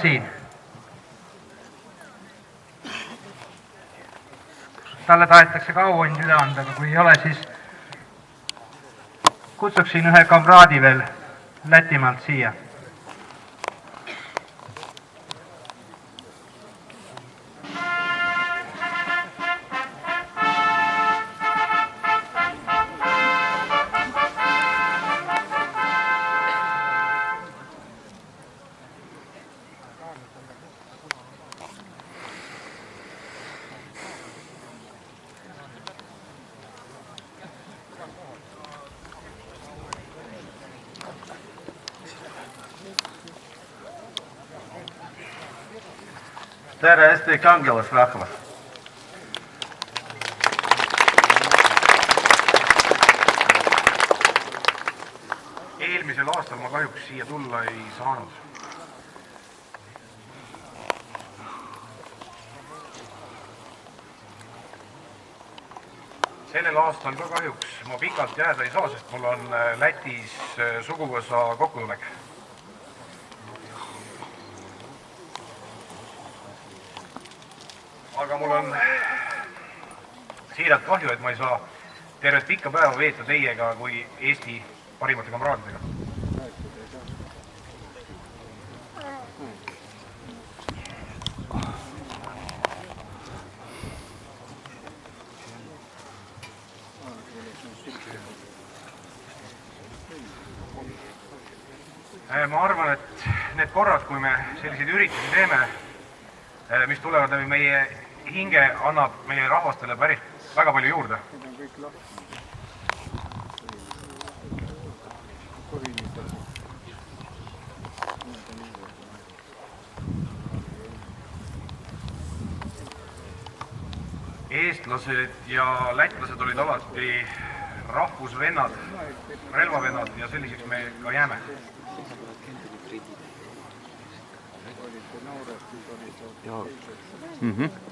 siin. Talle tahetakse ka auand üle anda, aga kui ei ole, siis kutsuksin ühe kamraadi veel Lätimaalt siia. Tere Eesti kangelasrahva! Eelmisel aastal ma kahjuks siia tulla ei saanud. Sellel aastal ka kahjuks ma pikalt jääda ei saa, sest mul on Lätis suguvõsa kokkutulek. Aga mul on siiralt kahju, et ma ei saa tervet pikka päeva veeta teiega kui Eesti parimate kamraadidega. Ma arvan, et need korrad, kui me selliseid üritusi teeme, mis tulevad läbi meie hinge, annab meie rahvastele päris väga palju juurde. Eestlased ja lätlased olid alati rahvusvennad, relvavennad ja selliseks me ka jääme.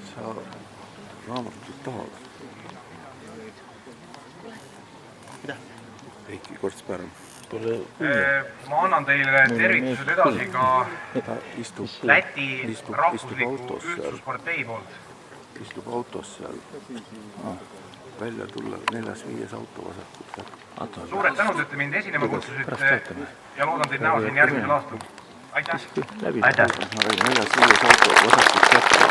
Sa raamatut tahad? Heiki Kortspärm. Ma annan teile tervitused edasi ka Läti rahvusliku ühtsuspartei poolt. Istub autos seal. Välja tulla 4-5 auto vasakut. Suured tänud, et te mind esinema kutsusite ja loodan teid näha siin järgmisel aastal. Aitäh! Aitäh! 4-5 auto vasakut kätte.